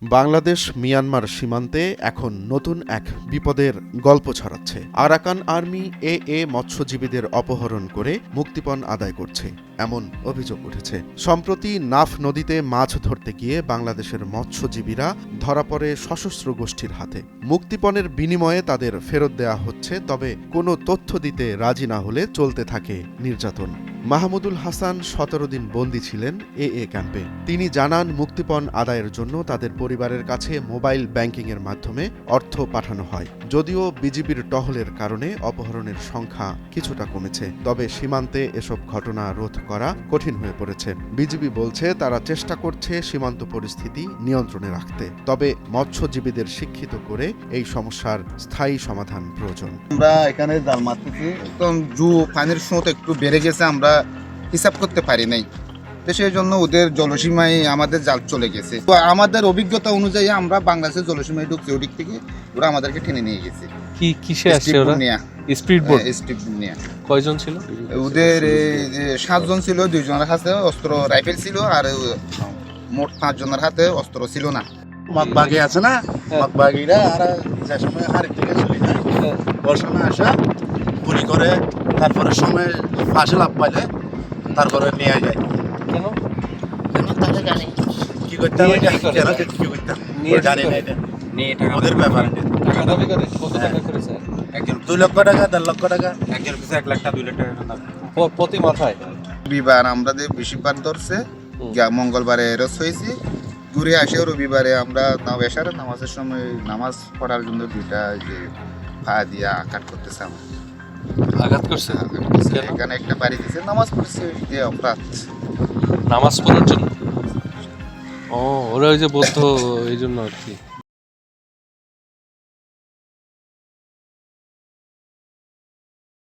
Bangladesh Myanmar সীমান্তে এখন নতুন এক বিপদের গল্প ছড়াচ্ছে। আরাকান আর্মি মৎস্যজীবীদের অপহরণ করে মুক্তিপণ আদায় করছে, এমন অভিযোগ উঠেছে। সম্প্রতি নাফ নদীতে মাছ ধরতে গিয়ে বাংলাদেশের মৎস্যজীবীরা ধরা পড়ে সশস্ত্র গোষ্ঠীর হাতে। মুক্তিপণের বিনিময়ে তাদের ফেরত দেয়া হচ্ছে, তবে কোনো তথ্য দিতে রাজি না হলে চলতে থাকে নির্যাতন। মাহমুদুল হাসান ১৭ দিন বন্দী ছিলেন ক্যাম্পে। তিনি জানান, মুক্তিপণ আদায়ের জন্য তাদের পরিবারের কাছে মোবাইল ব্যাংকিংয়ের মাধ্যমে অর্থ পাঠানো হয়। যদিও বিজিবির টহলের কারণে অপহরণের সংখ্যা কিছুটা কমেছে, তবে সীমান্তে এসব ঘটনা রোধ করা কঠিন হয়ে পড়েছে। বিজিবি বলছে তারা চেষ্টা করছে সীমান্ত পরিস্থিতি নিয়ন্ত্রণে রাখতে, তবে মৎস্যজীবীদের শিক্ষিত করে এই সমস্যার স্থায়ী সমাধান প্রয়োজন। আমরা এখানে জাল মারতেছি, পানির স্রোত একটু বেড়ে গেছে, আমরা হিসাব করতে পারি নাই, তো সেই জন্য ওদের জলসীমায় আমাদের জাল চলে গেছে। তো আমাদের অভিজ্ঞতা অনুযায়ী আমরা বাংলাদেশের জলসীমায় ঢুকছি, ওদিক থেকে ওরা আমাদেরকে টেনে নিয়ে গেছে। কিসে আসছে ওরা? স্পিড বোট নিয়ে। কয়জন ছিল ওদের? 7 জন ছিল, 2 জনের হাতে অস্ত্র রাইফেল ছিল, আর মোট 5 জনের হাতে অস্ত্র ছিল না। মগবাগি আছে না, মগবাগিরা আর যে সময় হারিয়ে থেকে চলে যায়, ওর সময় আসা পুরি করে, তারপরে সময় ফাঁসে লাভ পাইলে তারপরে নিয়ে যায়। কেন তাহলে জানি কি করতে হবে, কেন কি করতে হবে জানি না, এটা ওদের ব্যাপার। টাকা দাবি করে কত টাকা করেছে? একজন 2 লক্ষ টাকা, 1.5 লক্ষ টাকা, একজন পিছু 1 লাখ টাকা, 2 লাখ টাকা প্রতি মাথায়। রবিবার আমরা যে বেশিরভাগ ধরছে, মঙ্গলবারে রস হয়েছি, ঘুরে আসে। রবিবারে আমরা এশারের নামাজের সময় নামাজ পড়ার জন্য 2টা যে পা দিয়া আঘাত করতেছে, আমার আঘাত করছে। এখানে একটা বাড়ি দিয়েছে, নামাজ পড়ছে, যে অপরাধ নামাজ পড়ার জন্য। ও, ওরা ওই যে বৌদ্ধ, এই জন্য আর কি।